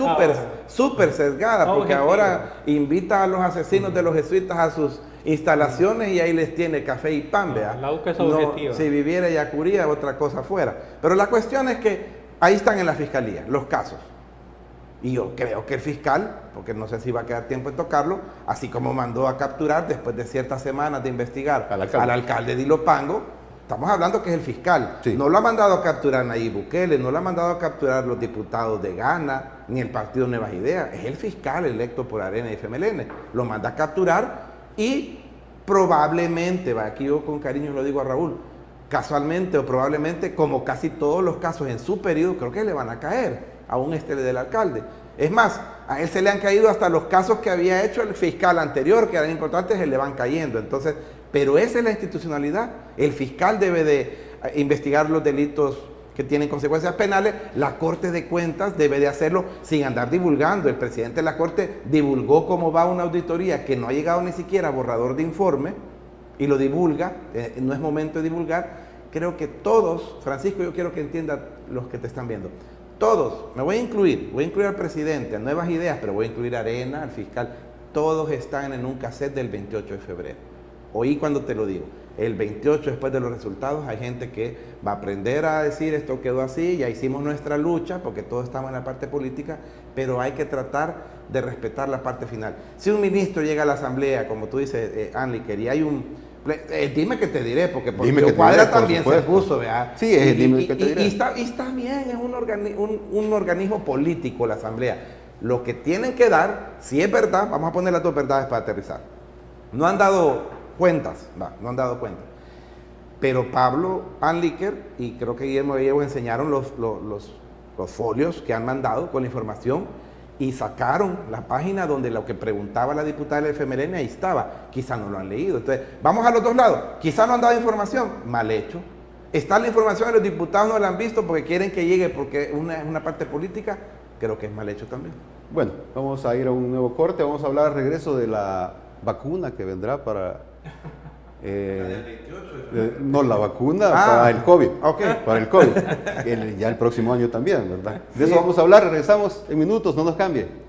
súper sesgada, porque ahora invita a los asesinos de los jesuitas a sus instalaciones y ahí les tiene café y pan, ¿vea? La UCA es objetiva. Si viviera Yacuría, otra cosa fuera. Pero la cuestión es que ahí están en la fiscalía los casos. Y yo creo que el fiscal, porque no sé si va a quedar tiempo de tocarlo, así como mandó a capturar después de ciertas semanas de investigar al alcalde de Ilopango, estamos hablando que es el fiscal. Sí. No lo ha mandado a capturar Nayib Bukele, no lo ha mandado a capturar los diputados de Gana, ni el partido Nuevas Ideas. Es el fiscal electo por Arena y FMLN. Lo manda a capturar y probablemente, aquí yo con cariño lo digo a Raúl, casualmente o probablemente, como casi todos los casos en su periodo, creo que le van a caer a un del alcalde. Es más, a él se le han caído hasta los casos que había hecho el fiscal anterior, que eran importantes, se le van cayendo. Entonces, pero esa es la institucionalidad. El fiscal debe de investigar los delitos que tienen consecuencias penales. La Corte de Cuentas debe de hacerlo sin andar divulgando. El presidente de la Corte divulgó cómo va una auditoría que no ha llegado ni siquiera a borrador de informe y lo divulga. No es momento de divulgar. Creo que todos, Francisco, yo quiero que entiendan los que te están viendo. Todos, voy a incluir al presidente, a Nuevas Ideas, pero voy a incluir a Arena, al fiscal, todos están en un cassette del 28 de febrero. Oí cuando te lo digo, el 28 después de los resultados hay gente que va a aprender a decir esto quedó así, ya hicimos nuestra lucha, porque todos estamos en la parte política, pero hay que tratar de respetar la parte final. Si un ministro llega a la asamblea, como tú dices, Anliker, y hay un... dime que te diré, porque Cuadra también se puso, ¿verdad? Sí, dime que te diré. Y está bien, es un organismo político la asamblea. Lo que tienen que dar, si es verdad, vamos a poner las dos verdades para aterrizar. No han dado cuentas, no han dado cuentas. Pero Pablo Anliker y creo que Guillermo Gallego enseñaron los folios que han mandado con la información y sacaron la página donde lo que preguntaba la diputada del FMLN, ahí estaba. Quizá no lo han leído. Entonces, vamos a los dos lados. Quizá no han dado información, mal hecho. Está la información de los diputados, no la han visto porque quieren que llegue, porque es una parte política, creo que es mal hecho también. Bueno, vamos a ir a un nuevo corte, vamos a hablar al regreso de la vacuna que vendrá para... no, la vacuna para el COVID. Okay. Para el COVID. Ya el próximo año también, ¿verdad? De eso vamos a hablar, regresamos en minutos, no nos cambie.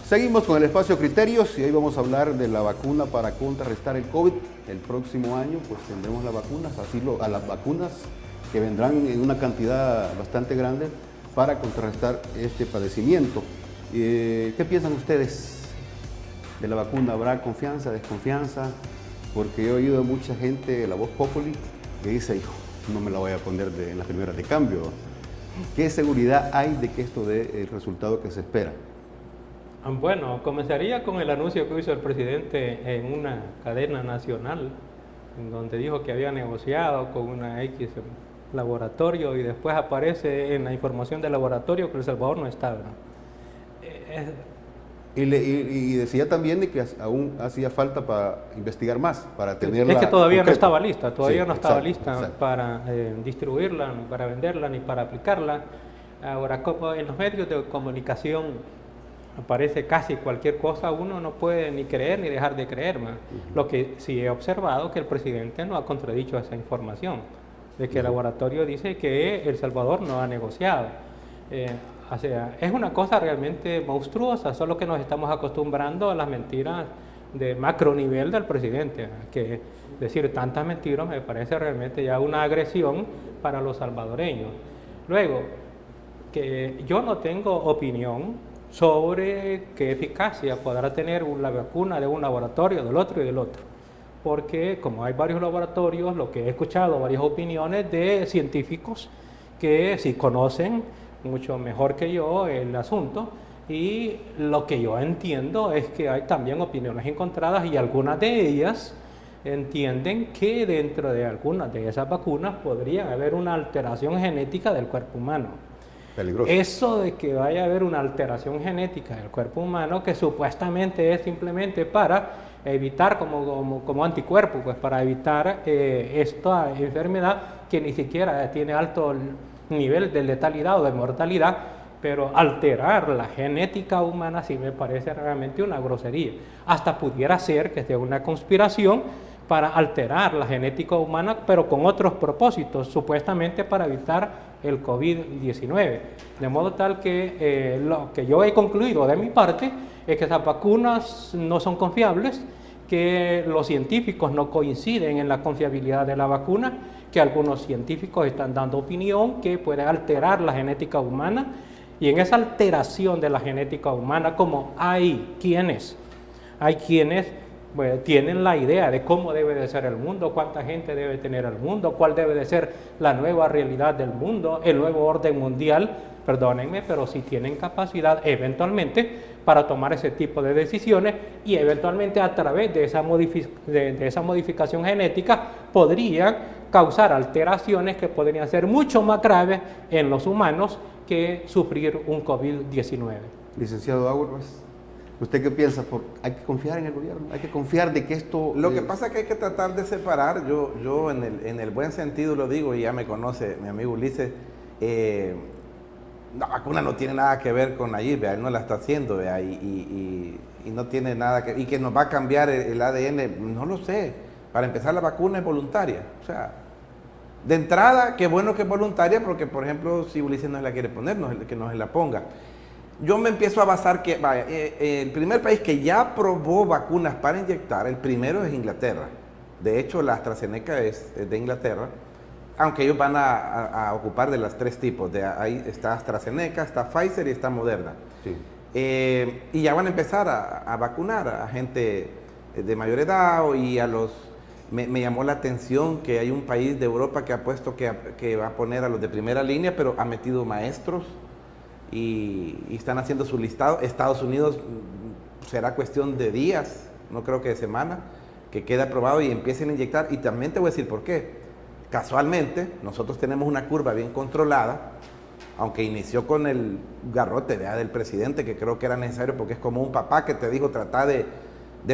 Seguimos con el espacio Criterios y hoy vamos a hablar de la vacuna para contrarrestar el COVID. El próximo año pues tendremos las vacunas, a las vacunas que vendrán en una cantidad bastante grande para contrarrestar este padecimiento. ¿Qué piensan ustedes de la vacuna? ¿Habrá confianza, desconfianza? Porque he oído mucha gente, la voz populi, que dice, hijo, no me la voy a poner en las primeras de cambio. ¿Qué seguridad hay de que esto dé el resultado que se espera? Bueno, comenzaría con el anuncio que hizo el presidente en una cadena nacional, en donde dijo que había negociado con una X laboratorio y después aparece en la información del laboratorio que El Salvador no está, ¿verdad? Y decía también de que aún hacía falta para investigar más, para tenerla. Es que todavía concreta. no estaba lista, todavía sí, no estaba exacto. lista para distribuirla, ni para venderla, ni para aplicarla. Ahora, como en los medios de comunicación aparece casi cualquier cosa, uno no puede ni creer ni dejar de creer más. Lo que sí he observado que el presidente no ha contradicho esa información, de que el laboratorio dice que El Salvador no ha negociado. O sea, es una cosa realmente monstruosa, solo que nos estamos acostumbrando a las mentiras de macro nivel del presidente, que decir tantas mentiras me parece realmente ya una agresión para los salvadoreños. Luego, que yo no tengo opinión sobre qué eficacia podrá tener la vacuna de un laboratorio, del otro y del otro. Porque como hay varios laboratorios, lo que he escuchado, varias opiniones de científicos que sí conocen mucho mejor que yo el asunto, y lo que yo entiendo es que hay también opiniones encontradas y algunas de ellas entienden que dentro de algunas de esas vacunas podría haber una alteración genética del cuerpo humano. Peligroso. Eso de que vaya a haber una alteración genética del cuerpo humano, que supuestamente es simplemente para evitar como anticuerpo, pues para evitar esta enfermedad que ni siquiera tiene alto nivel de letalidad o de mortalidad, pero alterar la genética humana sí me parece realmente una grosería. Hasta pudiera ser que sea una conspiración para alterar la genética humana, pero con otros propósitos, supuestamente para evitar el COVID-19. De modo tal que lo que yo he concluido de mi parte es que esas vacunas no son confiables, que los científicos no coinciden en la confiabilidad de la vacuna, que algunos científicos están dando opinión que puede alterar la genética humana, y en esa alteración de la genética humana, como hay quienes tienen la idea de cómo debe de ser el mundo, cuánta gente debe tener el mundo, cuál debe de ser la nueva realidad del mundo, el nuevo orden mundial, perdónenme, pero si tienen capacidad eventualmente para tomar ese tipo de decisiones, y eventualmente a través de esa modificación genética podrían causar alteraciones que podrían ser mucho más graves en los humanos que sufrir un COVID-19. Licenciado Auerbach, ¿usted qué piensa? ¿Hay que confiar en el gobierno? ¿Hay que confiar de que esto...? Lo que pasa es que hay que tratar de separar, yo en el buen sentido lo digo, y ya me conoce mi amigo Ulises, la vacuna no tiene nada que ver con Nayib, él no la está haciendo, y no tiene nada que... Y que nos va a cambiar el ADN, no lo sé. Para empezar, la vacuna es voluntaria. O sea, de entrada, qué bueno que es voluntaria, porque, por ejemplo, si Ulises no se la quiere poner, que no se la ponga. Yo me empiezo a basar que, el primer país que ya aprobó vacunas para inyectar, el primero es Inglaterra. De hecho, la AstraZeneca es de Inglaterra, aunque ellos van a ocupar de los tres tipos. Ahí está AstraZeneca, está Pfizer y está Moderna. Sí. Y ya van a empezar a vacunar a gente de mayor edad y a los... Me llamó la atención que hay un país de Europa que ha puesto que va a poner a los de primera línea, pero ha metido maestros y están haciendo su listado. Estados Unidos será cuestión de días, no creo que de semana, que quede aprobado y empiecen a inyectar. Y también te voy a decir por qué. Casualmente, nosotros tenemos una curva bien controlada, aunque inició con el garrote del presidente, que creo que era necesario porque es como un papá que te dijo trata de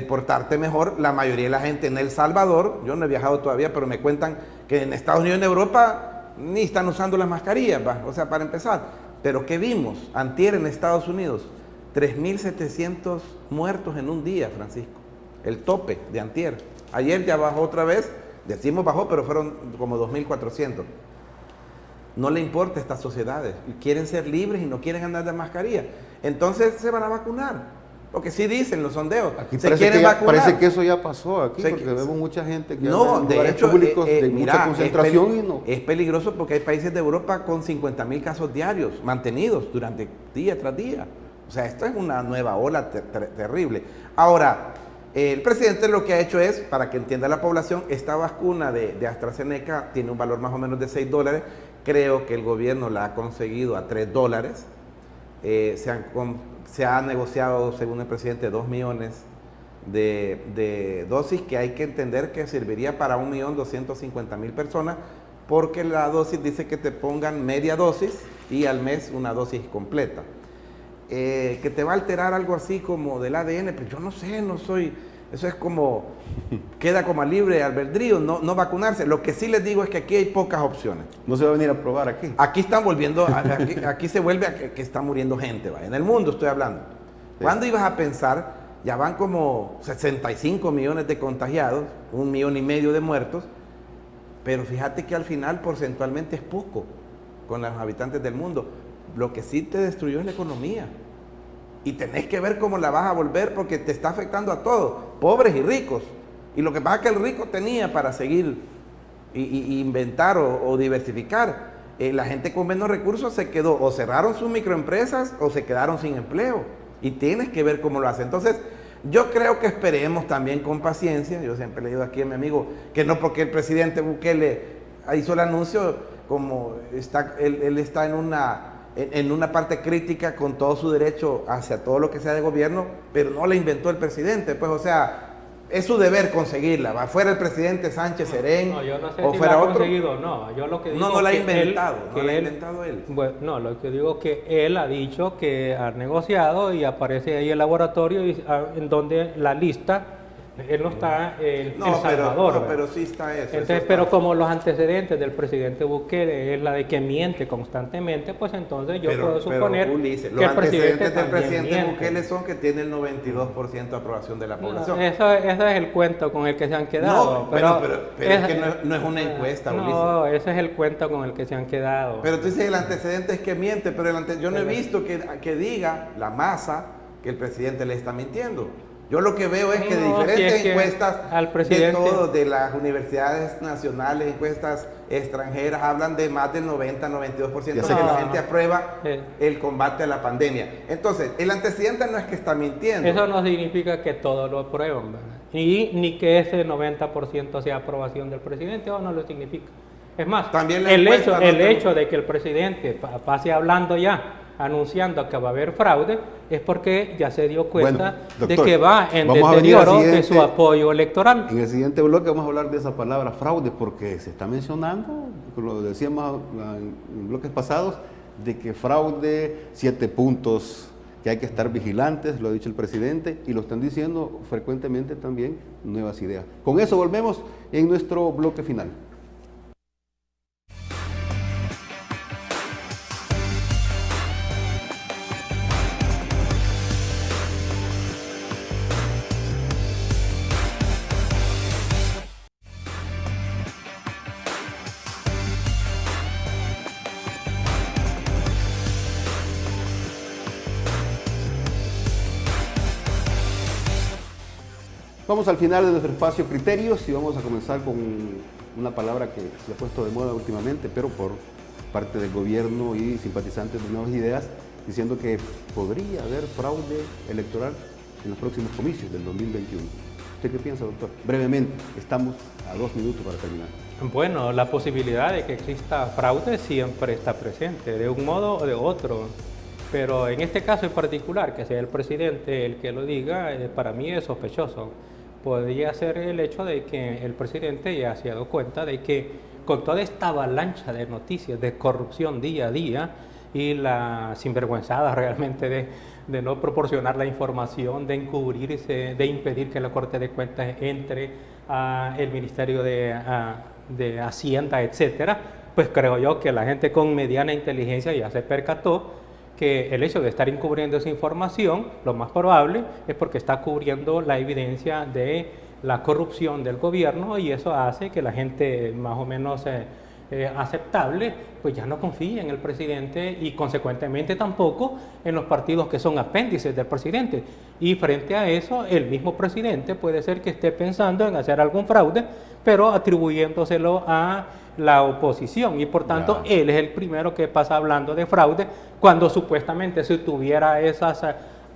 portarte mejor. La mayoría de la gente en El Salvador, yo no he viajado todavía, pero me cuentan que en Estados Unidos y en Europa ni están usando las mascarillas, o sea, para empezar. Pero ¿qué vimos? Antier en Estados Unidos, 3.700 muertos en un día, Francisco. El tope de antier. Ayer ya bajó otra vez, decimos bajó, pero fueron como 2.400. No le importa a estas sociedades, quieren ser libres y no quieren andar de mascarilla. Entonces se van a vacunar. Porque sí dicen los sondeos, aquí se quieren vacunar. Parece que eso ya pasó aquí, porque vemos mucha gente que no, en de lugares hecho, públicos de mucha concentración y no. Es peligroso porque hay países de Europa con 50.000 casos diarios, mantenidos durante día tras día. O sea, esto es una nueva ola terrible. Ahora, el presidente lo que ha hecho es, para que entienda la población, esta vacuna de AstraZeneca tiene un valor más o menos de $6. Creo que el gobierno la ha conseguido a $3. Se ha negociado, según el presidente, 2 millones de dosis, que hay que entender que serviría para 1.250.000 personas, porque la dosis dice que te pongan media dosis y al mes una dosis completa. Que te va a alterar algo así como del ADN, pero yo no sé, no soy... Eso es como, queda como a libre albedrío, no vacunarse. Lo que sí les digo es que aquí hay pocas opciones. No se va a venir a probar aquí. Aquí están volviendo, aquí se vuelve a que está muriendo gente, ¿va? En el mundo estoy hablando. Sí. ¿Cuándo ibas a pensar? Ya van como 65 millones de contagiados, 1,5 millones de muertos, pero fíjate que al final porcentualmente es poco con los habitantes del mundo. Lo que sí te destruyó es la economía. Y tenés que ver cómo la vas a volver porque te está afectando a todos, pobres y ricos. Y lo que pasa es que el rico tenía para seguir y inventar o diversificar. la gente con menos recursos se quedó, o cerraron sus microempresas o se quedaron sin empleo. Y tienes que ver cómo lo hace. Entonces, yo creo que esperemos también con paciencia. Yo siempre le digo aquí a mi amigo que no porque el presidente Bukele hizo el anuncio, como está, él está en una parte crítica con todo su derecho hacia todo lo que sea de gobierno, pero no la inventó el presidente. Pues, o sea, es su deber conseguirla. Fuera el presidente Sánchez Serén no, yo no sé o si fuera la ha otro. conseguido, no. Yo lo que digo No la ha que inventado, él, no que la ha él- inventado él. Bueno, no, lo que digo es que él ha dicho que ha negociado y aparece ahí el laboratorio en donde la lista, él no está en El Salvador. ¿verdad? pero sí está eso. Entonces, eso pero está. como los antecedentes del presidente Bukele es la de que miente constantemente, pues entonces yo puedo suponer Ulises, que los el presidente antecedentes del también presidente miente. Bukele son que tiene el 92% de aprobación de la población. Eso es el cuento con el que se han quedado. No, pero es que no es una encuesta, no, Ulises. ese es el cuento con el que se han quedado. Pero tú dices el antecedente es que miente, pero yo no he visto que diga la masa que el presidente le está mintiendo. Yo lo que veo es que de No, si diferentes es que encuestas, al presidente- de las universidades nacionales, encuestas extranjeras, hablan de más del 90-92% de que la gente aprueba el combate a la pandemia. Entonces, el antecedente no es que está mintiendo. Eso no significa que todos lo aprueban, ¿verdad? Ni que ese 90% sea aprobación del presidente, o no lo significa. Es más, También la el encuesta no te- hecho de que el presidente pase hablando ya, anunciando que va a haber fraude, es porque ya se dio cuenta Bueno, doctor, de que va en vamos a venir al deterioro de su siguiente- apoyo electoral. En el siguiente bloque vamos a hablar de esa palabra fraude, porque se está mencionando, lo decíamos en bloques pasados, de que fraude, 7 puntos, que hay que estar vigilantes, lo ha dicho el presidente, y lo están diciendo frecuentemente también nuevas ideas. Con eso volvemos en nuestro bloque final. Vamos al final de nuestro espacio Criterios y vamos a comenzar con una palabra que se ha puesto de moda últimamente, pero por parte del gobierno y simpatizantes de Nuevas Ideas, diciendo que podría haber fraude electoral en los próximos comicios del 2021. ¿Usted qué piensa, doctor? Brevemente, estamos a 2 minutos para terminar. Bueno, la posibilidad de que exista fraude siempre está presente, de un modo o de otro. Pero en este caso en particular, que sea el presidente el que lo diga, para mí es sospechoso. Podría ser el hecho de que el presidente ya se ha dado cuenta de que con toda esta avalancha de noticias de corrupción día a día y la sinvergüenzada realmente de no proporcionar la información, de encubrirse, de impedir que la Corte de Cuentas entre al Ministerio de Hacienda, etcétera, pues creo yo que la gente con mediana inteligencia ya se percató que el hecho de estar encubriendo esa información, lo más probable es porque está cubriendo la evidencia de la corrupción del gobierno, y eso hace que la gente más o menos aceptable pues ya no confíe en el presidente y consecuentemente tampoco en los partidos que son apéndices del presidente. Y frente a eso, el mismo presidente puede ser que esté pensando en hacer algún fraude, pero atribuyéndoselo a la oposición, y por tanto él es el primero que pasa hablando de fraude cuando supuestamente si tuviera esos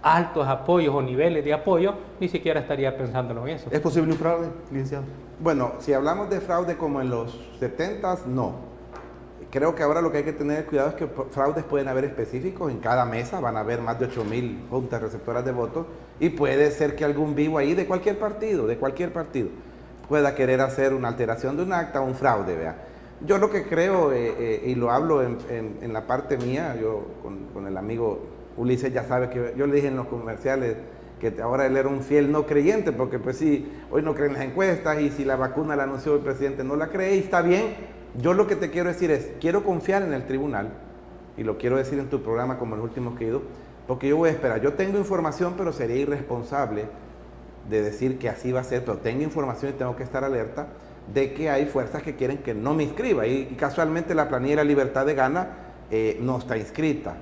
altos apoyos o niveles de apoyo, ni siquiera estaría pensándolo en eso. ¿Es posible un fraude, licenciado? Bueno, si hablamos de fraude como en los 70s, no. Creo que ahora lo que hay que tener cuidado es que fraudes pueden haber específicos. En cada mesa van a haber más de 8,000 juntas receptoras de votos, y puede ser que algún vivo ahí de cualquier partido, pueda querer hacer una alteración de un acta o un fraude, vea. Yo lo que creo, y lo hablo en la parte mía, yo con el amigo Ulises ya sabe que yo le dije en los comerciales que ahora él era un fiel no creyente, porque pues sí, hoy no creen las encuestas, y si la vacuna la anunció el presidente no la cree, y está bien. Yo lo que te quiero decir es, quiero confiar en el tribunal, y lo quiero decir en tu programa como en los últimos que he ido, porque yo voy a esperar. Yo tengo información, pero sería irresponsable de decir que así va a ser, pero tengo información y tengo que estar alerta de que hay fuerzas que quieren que no me inscriba, y casualmente la planilla de la Libertad de Gana no está inscrita.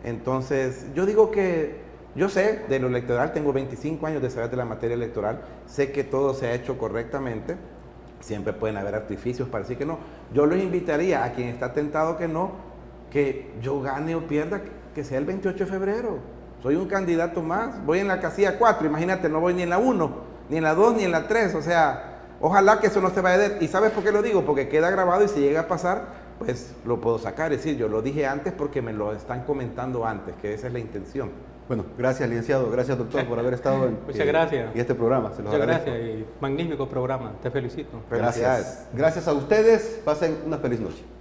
Entonces, yo digo que yo sé de lo electoral, tengo 25 años de saber de la materia electoral, sé que todo se ha hecho correctamente, siempre pueden haber artificios para decir que no, Yo los invitaría a quien está tentado que no, que yo gane o pierda, que sea el 28 de febrero. Soy un candidato más, voy en la casilla 4, imagínate, no voy ni en la 1, ni en la 2, ni en la 3, o sea, ojalá que eso no se vaya a dar. ¿Y sabes por qué lo digo? Porque queda grabado y si llega a pasar, pues lo puedo sacar. Es decir, yo lo dije antes porque me lo están comentando antes, que esa es la intención. Bueno, gracias, licenciado, gracias, doctor, por haber estado en Muchas gracias. en este programa. Se los Muchas agradezco. gracias y magnífico programa. Te felicito. Felicidades. Gracias. Gracias a ustedes. Pasen una feliz noche.